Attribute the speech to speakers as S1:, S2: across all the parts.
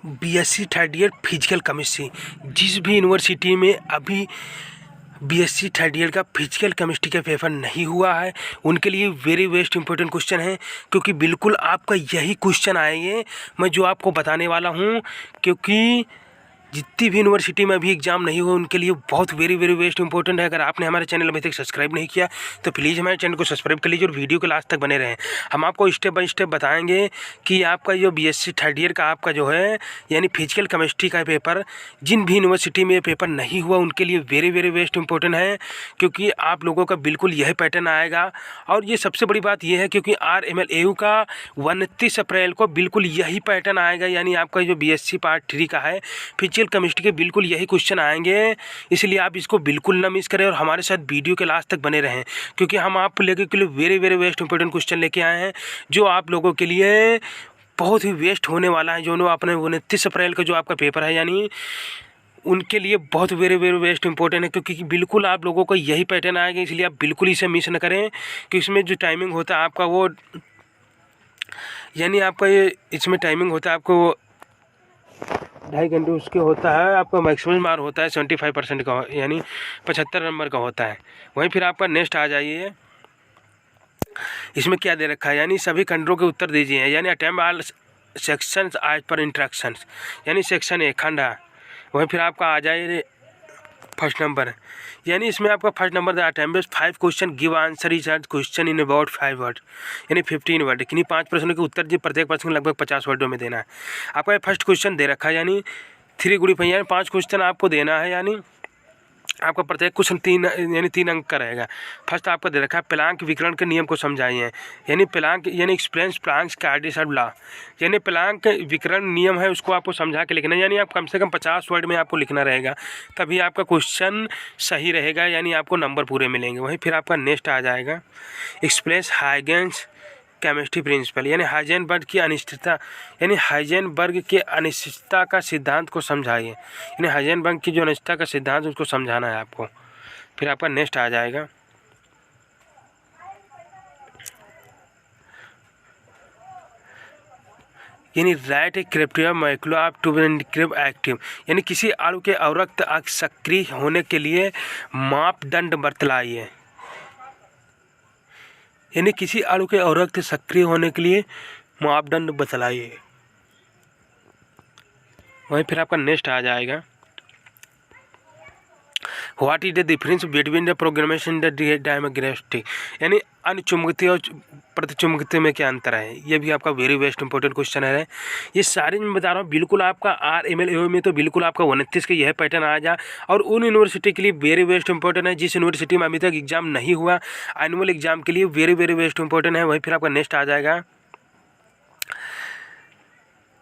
S1: BSc third year physical chemistry, जिस भी university में अभी बीएससी थर्ड ईयर का फिजिकल केमिस्ट्री का पेपर नहीं हुआ है उनके लिए वेरी बेस्ट इंपॉर्टेंट क्वेश्चन है, क्योंकि बिल्कुल आपका यही क्वेश्चन आएंगे मैं जो आपको बताने वाला हूँ। क्योंकि जितनी भी यूनिवर्सिटी में अभी एग्ज़ाम नहीं हुआ उनके लिए बहुत वेरी बेस्ट इंपॉर्टेंट है। अगर आपने हमारे चैनल अभी तक सब्सक्राइब नहीं किया तो प्लीज़ हमारे चैनल को सब्सक्राइब कर लीजिए और वीडियो के लास्ट तक बने रहें। हम आपको स्टेप बाय स्टेप बताएंगे कि आपका जो बीएससी थर्ड ईयर का आपका जो है यानी फिजिकल केमिस्ट्री का पेपर जिन भी यूनिवर्सिटी में पेपर नहीं हुआ उनके लिए वेरी बेस्ट इंपॉर्टेंट है, क्योंकि आप लोगों का बिल्कुल यही पैटर्न आएगा। और ये सबसे बड़ी बात यह है क्योंकि RMLAU का 29 अप्रैल को बिल्कुल यही पैटर्न आएगा, यानी आपका जो बीएससी पार्ट 3 का है फिजिकल केमिस्ट्री के बिल्कुल यही क्वेश्चन आएंगे। इसलिए आप इसको बिल्कुल ना मिस करें और हमारे साथ वीडियो के लास्ट तक बने रहें, क्योंकि हम आप लेके के लिए वेरी बेस्ट इंपॉर्टेंट क्वेश्चन लेके आए हैं जो आप लोगों के लिए बहुत ही वेस्ट होने वाला है। जो अपने 29 अप्रैल का जो आपका पेपर है यानी उनके लिए बहुत वेरी बेस्ट इंपॉर्टेंट है, क्योंकि बिल्कुल आप लोगों को यही पैटर्न आएगा। इसलिए आप बिल्कुल इसे मिस न करें कि इसमें जो टाइमिंग होता है आपका वो यानी आपका ये इसमें टाइमिंग होता है आपको 2.5 घंटे उसके होता है। आपका मैक्सिमम मार्क होता है 75% का यानी 75 नंबर का होता है। वहीं फिर आपका नेक्स्ट आ जाइए, इसमें क्या दे रखा है यानी सभी खंडों के उत्तर दीजिए, यानी attempt all sections as per instructions, यानी सेक्शन 1 खंड है। वहीं फिर आपका आ जाए फर्स्ट नंबर, यानी इसमें आपका first number the attempt 5 question give answer each question in about 5 word, यानी 15 वर्ड, किन्हीं 5 प्रश्नों के उत्तर जी प्रत्येक प्रश्न लगभग 50 वर्डों में देना है। आपका फर्स्ट क्वेश्चन दे रखा है यानी 3 गुड़ी 5 यानी 5 क्वेश्चन आपको देना है, यानी आपका प्रत्येक क्वेश्चन 3 अंक का रहेगा। फर्स्ट आपका दे रखा है प्लांक विकर्ण के नियम को समझाइए, यानी प्लांक यानी एक्सप्लेन्स प्लांक्स कार्डिस लॉ, यानी प्लांक विकर्ण नियम है उसको आपको समझा के लिखना है, यानी आप कम से कम 50 वर्ड में आपको लिखना रहेगा, तभी आपका क्वेश्चन सही रहेगा, यानी आपको नंबर पूरे मिलेंगे। वहीं फिर आपका नेक्स्ट आ जाएगा एक्सप्लेस हाइगेन्स केमिस्ट्री प्रिंसिपल, यानी हाइजेनबर्ग की अनिश्चितता, यानी हाइजेनबर्ग के अनिश्चितता का सिद्धांत को समझाइए, यानी हाइजेनबर्ग की जो अनिश्चितता का सिद्धांत उसको समझाना है आपको। फिर आपका नेक्स्ट आ जाएगा यानी write a criteria molecule of to active, यानी किसी अणु के अवरक्त सक्रिय होने के लिए मापदंड बतलाइए, यानी किसी अणु के अवरक्त सक्रिय होने के लिए मापदंड बतलाइए। वहीं फिर आपका नेक्स्ट आ जाएगा what is the difference between the प्रोग्रामेशन द डायमैग्नेटिक, यानी अनुचुंबकीय और प्रतिचुंबकीय में क्या अंतर है। ये भी आपका वेरी बेस्ट इंपॉर्टेंट क्वेश्चन है। ये सारे मैं बता रहा हूँ बिल्कुल आपका RMLAU में तो बिल्कुल आपका 29 का यह पैटर्न आ जा, और उन यूनिवर्सिटी के लिए वेरी बेस्ट इंपॉर्टेंट है जिस यूनिवर्सिटी में अभी तक एग्जाम नहीं हुआ एनुअल एग्जाम के लिए वेरी बेस्ट इंपॉर्टेंट है। वहीं फिर आपका नेक्स्ट आ जाएगा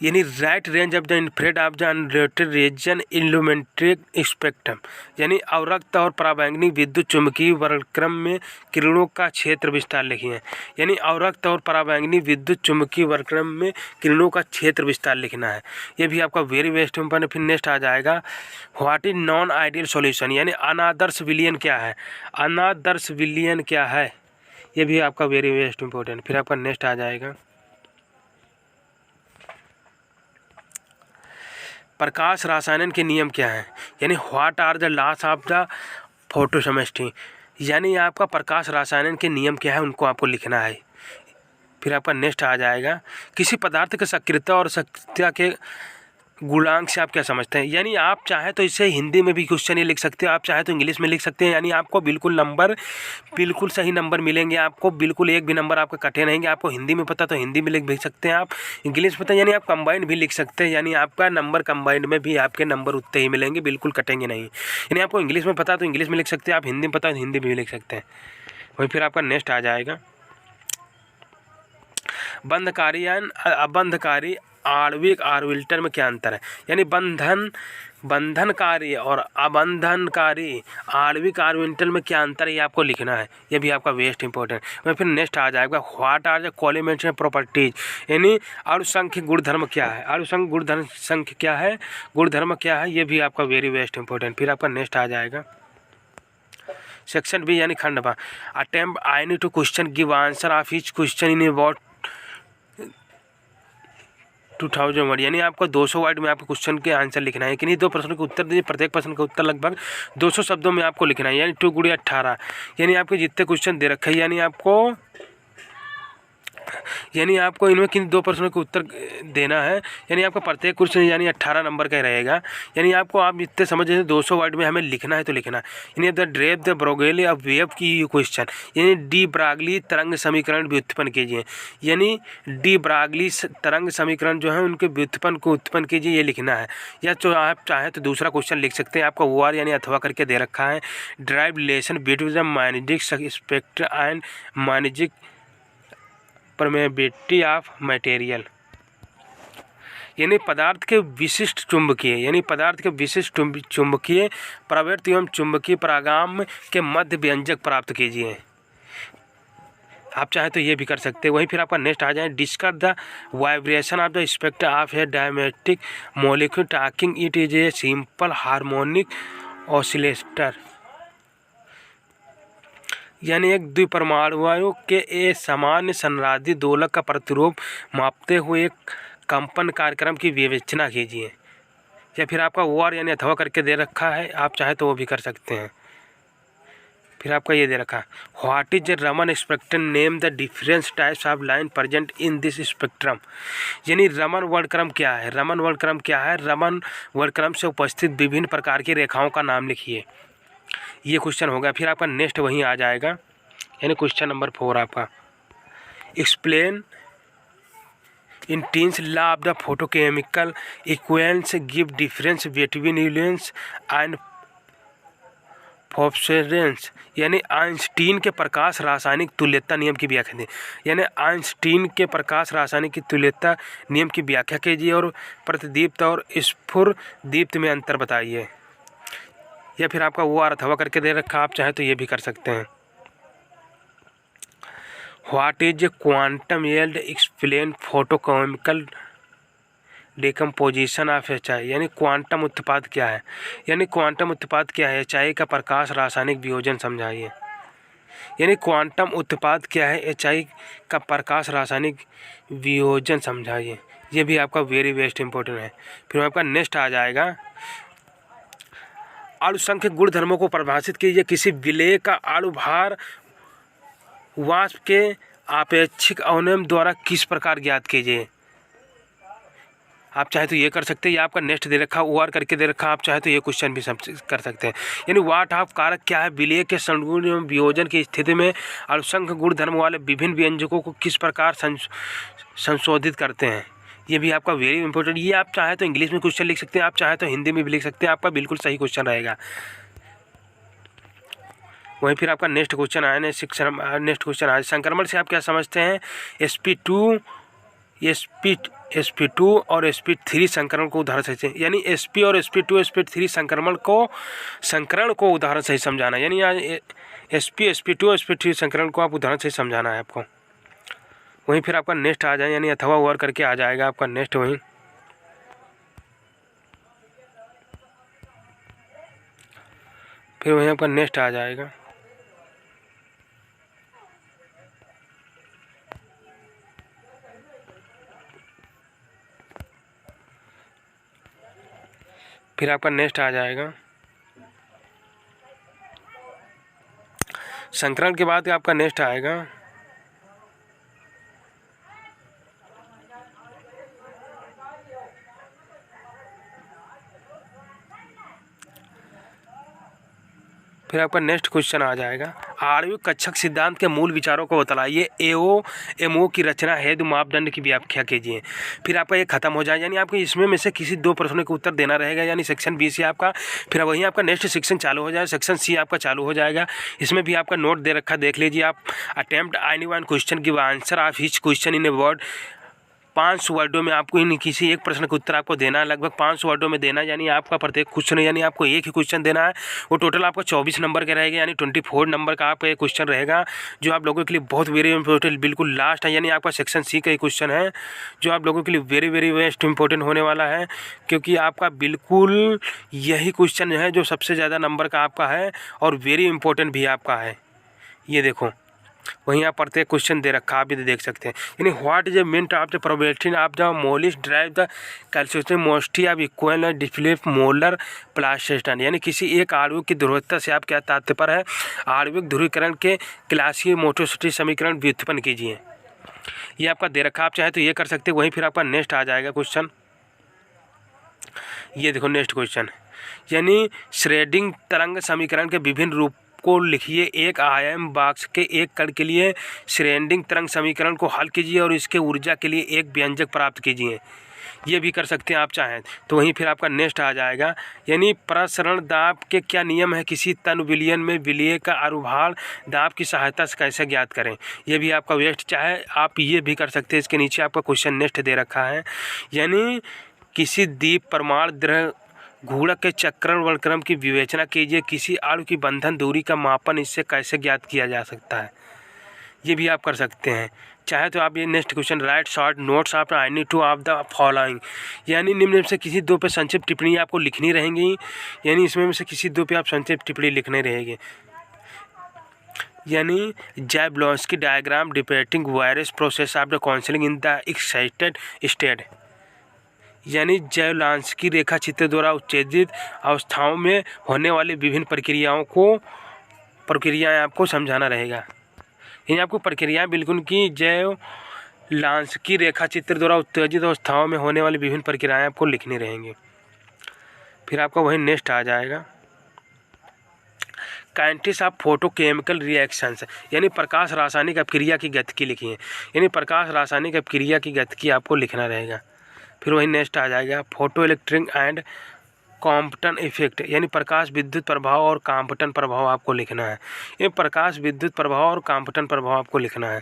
S1: यानी write range of the infrared of the unrated region illuminated spectrum, यानी अवरक्त और पराबैंगनी विद्युत चुंबकीय वर्णक्रम में किरणों का क्षेत्र विस्तार लिखिए, यानी अवरक्त और पराबैंगनी विद्युत चुंबकीय वर्णक्रम में किरणों का क्षेत्र विस्तार लिखना है। ये भी आपका वेरी बेस्ट इंपॉर्टेंट। फिर नेक्स्ट आ जाएगा what is non ideal solution, यानी अनादर्श विलयन क्या है, अनादर्श विलयन क्या है, ये भी आपका वेरी बेस्ट इंपॉर्टेंट। फिर आपका नेक्स्ट आ जाएगा प्रकाश रसायन के नियम क्या हैं, यानी what are the laws of the photochemistry, यानी आपका प्रकाश रसायन के नियम क्या है उनको आपको लिखना है। फिर आपका नेक्स्ट आ जाएगा किसी पदार्थ की सक्रियता और सक्रियता के गुणांक से आप क्या समझते हैं, यानी आप चाहे तो इसे हिंदी में भी क्वेश्चन ये लिख सकते हो, आप चाहे तो इंग्लिश में लिख सकते हैं, यानी आपको बिल्कुल सही नंबर मिलेंगे आपको, बिल्कुल एक भी नंबर आपका कटे रहेंगे। आपको हिंदी में पता तो हिंदी में लिख सकते हैं, आप इंग्लिश में पता यानी आप कंबाइंड भी लिख सकते हैं, यानी आपका नंबर कंबाइंड में भी आपके नंबर उतने ही मिलेंगे, बिल्कुल कटेंगे नहीं। यानी आपको इंग्लिश में पता तो इंग्लिश में लिख सकते हैं, आप हिंदी में पता तो हिंदी में भी लिख सकते हैं। वहीं फिर आपका नेक्स्ट आ जाएगा बंधकारी या अबंधकारी आणविक ऑर्बिटल में क्या अंतर है, यानी बंधनकारी और अबंधनकारी आणविक ऑर्बिटल में क्या अंतर है ये आपको लिखना है। ये भी आपका वेस्ट इंपॉर्टेंट। वहीं फिर नेक्स्ट आ जाएगा व्हाट आर द कॉलीमेंट्री प्रॉपर्टीज, यानी अणुसंख्य गुणधर्म क्या है, अणुसंख्य गुणधर्म संख्य क्या है, गुणधर्म क्या है, ये भी आपका वेरी वेस्ट इंपॉर्टेंट। फिर आपका नेक्स्ट आ जाएगा सेक्शन बी यानी खंड बा attempt I two question give answer of each question in about 2000 word, यानी आपको 200 वर्ड में आपको क्वेश्चन के आंसर लिखना है। किन्हीं 2 प्रश्नों के उत्तर दीजिए, प्रत्येक प्रश्न का उत्तर लगभग 200 शब्दों में आपको लिखना है, यानी 2 गुणे 18, यानी आपके जितने क्वेश्चन दे रखे हैं, यानी आपको इनमें किन 2 प्रश्नों के उत्तर देना है, यानी आपका प्रत्येक क्वेश्चन यानी 18 नंबर का रहेगा। यानी आपको आप जितने समझ रहे 200 वर्ड में हमें लिखना है तो लिखना है। यानी द ड्रेप द ब्रोगेली ऑफ वेव की क्वेश्चन, यानी डी ब्रागली तरंग समीकरण व्युत्पन्न कीजिए, यानी डी ब्रागली तरंग समीकरण जो है उनके व्युत्पन्न को उत्पन्न कीजिए, ये लिखना है। या तो आप चाहें तो दूसरा क्वेश्चन लिख सकते हैं, आपका OR यानी अथवा करके दे रखा है, drive relation between the magnetic spectrum and magnetic permeability of material, यानी पदार्थ के विशिष्ट चुंबकीय, यानी पदार्थ के विशिष्ट चुंबकीय प्रवृत्ति एवं चुंबकीय परागम के मध्य व्यंजक प्राप्त कीजिए। आप चाहे तो ये भी कर सकते हैं। वहीं फिर आपका नेक्स्ट आ जाए, discuss the vibration of the spectrum of a diametric molecule talking it is a simple harmonic oscillator, यानी एक द्विपरमाणु के एक सामान्य संराधित दोलक का प्रतिरूप मापते हुए एक कंपन कार्यक्रम की विवेचना कीजिए। या फिर आपका OR यानी अथवा करके दे रखा है, आप चाहे तो वो भी कर सकते हैं। फिर आपका ये दे रखा है, what is Raman spectrum, name the difference types of line present in this spectrum, यानी रमन वर्णक्रम क्या है। रमन वर्णक्रम क्या है? रमन वर्णक्रम से उपस्थित विभिन्न प्रकार की रेखाओं का नाम लिखिए, ये क्वेश्चन होगा। फिर आपका नेक्स्ट वहीं आ जाएगा, यानी क्वेश्चन नंबर 4 आपका, explain Einstein's law of the photochemical equivalence, give difference between fluorescence and phosphorescence, यानी आइंस्टीन के प्रकाश रासायनिक तुल्यता नियम की व्याख्या दें, यानी आइंस्टीन के प्रकाश रासायनिक की तुल्यता नियम की व्याख्या कीजिए और प्रतिदीप्त और स्फुरदीप्त में अंतर बताइए। या फिर आपका OR अथवा करके दे रखा, आप चाहे तो ये भी कर सकते हैं। What is quantum yield, explain photochemical decomposition of HI, यानी क्वांटम उत्पाद क्या है। यानी क्वांटम उत्पाद क्या है? HI का प्रकाश रासायनिक वियोजन समझाइए। यानी क्वांटम उत्पाद क्या है? HI का प्रकाश रासायनिक वियोजन समझाइए। ये भी आपका वेरी बेस्ट इंपॉर्टेंट है। फिर आपका नेक्स्ट आ जाएगा, अणुसंख्य गुणधर्मों को परिभाषित कीजिए। किसी विलेय का अणुभार वाष्प के आपेक्षिक अवनम द्वारा किस प्रकार ज्ञात कीजिए। आप चाहे तो ये कर सकते हैं, या आपका नेक्स्ट दे रखा OR करके दे रखा, आप चाहे तो ये क्वेश्चन भी कर सकते हैं। यानी वाट ऑफ कारक क्या है? विलेय के संगुण एवं वियोजन की स्थिति में अणुसंख्य गुणधर्म वाले विभिन्न व्यंजकों को किस प्रकार संशोधित करते हैं। ये भी आपका वेरी इंपॉर्टेंट, ये आप चाहे तो इंग्लिश में क्वेश्चन लिख सकते हैं, आप चाहे तो हिंदी में भी लिख सकते हैं, आपका बिल्कुल सही क्वेश्चन रहेगा। वहीं फिर आपका नेक्स्ट क्वेश्चन आया, नेक्स्ट क्वेश्चन आया, संक्रमण से आप क्या समझते हैं? sp2 और sp3 संक्रमण को उदाहरण सही, यानी sp और sp2 sp3 संक्रमण को उदाहरण सही समझाना, यानी sp2 sp3 संक्रमण को आप उदाहरण सही समझाना है आपको। वहीं फिर आपका नेक्स्ट आ जाए, यानी अथवा OR करके आ जाएगा आपका नेक्स्ट वहीं। फिर वहीं आपका नेक्स्ट आ जाएगा, फिर आपका नेक्स्ट आ जाएगा संकरण के बाद आपका नेक्स्ट आएगा फिर आपका नेक्स्ट क्वेश्चन आ जाएगा, आणविक कक्षक सिद्धांत के मूल विचारों को बतलाइए। AO की रचना हेतु मापदंड की व्याख्या कीजिए। फिर आपका ये खत्म हो जाए, यानी आपको इसमें में से किसी 2 प्रश्नों के उत्तर देना रहेगा, यानी सेक्शन B से आपका। फिर वहीं आपका नेक्स्ट सेक्शन चालू हो जाए, सेक्शन C आपका चालू हो जाएगा। इसमें भी आपका नोट दे रखा, देख लीजिए आप। Attempt any one question give answer of each question in a word, 500 वर्डों में आपको इन किसी एक प्रश्न का उत्तर आपको देना है, लगभग 500 वर्डों में देना है। यानी आपका प्रत्येक क्वेश्चन, यानी आपको एक ही क्वेश्चन देना है, वो टोटल आपका 24 नंबर का रहेगा, यानी 24 नंबर का आपका एक क्वेश्चन रहेगा, जो आप लोगों के लिए बहुत वेरी इंपॉर्टेंट बिल्कुल लास्ट है। यानी आपका सेक्शन C का एक क्वेश्चन है, जो आप लोगों के लिए वेरी वेरी बेस्ट इंपॉर्टेंट होने वाला है, क्योंकि आपका बिल्कुल यही क्वेश्चन है जो सबसे ज़्यादा नंबर का आपका है और वेरी इंपॉर्टेंट भी आपका है। ये देखो, वहीं आप प्रत्येक क्वेश्चन दे रखा आप भी देख सकते हैं। यानी what is a mean of the probability of the मोलिस ड्राइव द कैल्कुलेशन मोस्टी ऑफ इक्वल डिफिलिप मोलर प्लास्टेशन। यानी किसी एक आणविक की ध्रुवता से आप क्या तात्पर्य है, आणविक ध्रुवीकरण के क्लासिक मोटोसिटी समीकरण व्युत्पन्न कीजिए। ये आपका दे रखा, आप चाहे तो ये कर सकते हैं। वहीं फिर आपका नेक्स्ट आ जाएगा क्वेश्चन, ये देखो नेक्स्ट क्वेश्चन, यानी श्रेडिंग तरंग समीकरण के विभिन्न रूप को लिखिए। एक आयाम बॉक्स के एक कण के लिए श्रेडिंग तरंग समीकरण को हल कीजिए और इसके ऊर्जा के लिए एक व्यंजक प्राप्त कीजिए। ये भी कर सकते हैं आप चाहें तो। वहीं फिर आपका नेक्स्ट आ जाएगा, यानी प्रसरण दाब के क्या नियम है, किसी तन विलयन में विलय का अनुभार दाब की सहायता से कैसे ज्ञात करें। ये भी आपका वेस्ट, चाहे आप ये भी कर सकते हैं। इसके नीचे आपका क्वेश्चन नेक्स्ट दे रखा है, यानी किसी द्वीप परमाणु द्रव घूर्णक के चक्रण वर्णक्रम की विवेचना कीजिए। किसी अणु की बंधन दूरी का मापन इससे कैसे ज्ञात किया जा सकता है। ये भी आप कर सकते हैं। चाहे तो आप ये next question, right short notes after any two of the following, यानी निम्न में से किसी दो पे संक्षिप्त टिप्पणी आपको लिखनी रहेंगी। यानी इसमें में से किसी दो पे आप संक्षिप्त टिप्पणी लिखने रहेंगे। यानी Jablonski diagram depicting various process of the काउंसलिंग इन द एक्साइटेड स्टेट, यानी जैब्लोंस्की रेखा चित्र द्वारा उत्तेजित अवस्थाओं में होने वाली विभिन्न प्रक्रियाएं आपको समझाना रहेगा। यानी आपको प्रक्रियाएं बिल्कुल की जैब्लोंस्की रेखा चित्र द्वारा उत्तेजित अवस्थाओं में होने वाली विभिन्न प्रक्रियाएं आपको लिखनी रहेंगी। फिर आपका वही नेक्स्ट आ जाएगा, काइनेटिक्स ऑफ फोटोकेमिकल रिएक्शंस, यानी प्रकाश रासायनिक अपक्रिया की गतिकी लिखिए। यानी प्रकाश रासायनिक अपक्रिया की गतिकी आपको लिखना रहेगा। फिर वही नेक्स्ट आ जाएगा, photo electric and Compton effect, यानी प्रकाश विद्युत प्रभाव और कॉम्पटन प्रभाव आपको लिखना है। ये प्रकाश विद्युत प्रभाव और कॉम्पटन प्रभाव आपको लिखना है।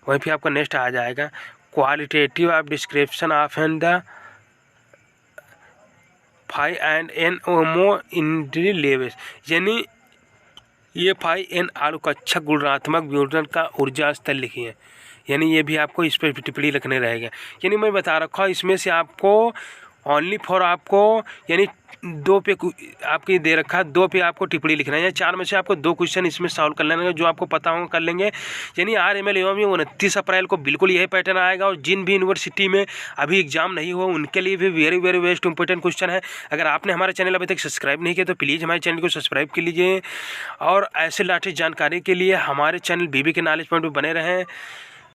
S1: वहीं फिर आपका नेक्स्ट आ जाएगा, qualitative of description of N the phi and N ओमो इंड्री लेवल्स, यानी ये फाई एन अनुकक्षक गुणात्मक विवरण का ऊर्जा स्तर लिखिए। यानी ये भी आपको इस पर टिप्पणी लिखने रहेगा। यानी मैं बता रखा हूँ इसमें से आपको ओनली फॉर आपको, यानी दो पे आपके दे रखा है, दो पे आपको टिप्पणी लिखना है। या चार में से आपको दो क्वेश्चन इसमें सॉल्व कर लेना है, जो आपको पता होगा कर लेंगे। यानी RML एवं 29 अप्रैल को बिल्कुल यही पैटर्न आएगा। और जिन भी यूनिवर्सिटी में अभी एग्जाम नहीं हुआ उनके लिए भी very very best important question है। अगर आपने हमारे चैनल अभी तक सब्सक्राइब नहीं किया तो प्लीज़ हमारे चैनल को सब्सक्राइब कर लीजिए। और ऐसे लेटेस्ट जानकारी के लिए हमारे चैनल BBK नॉलेज पॉइंट पर बने रहें।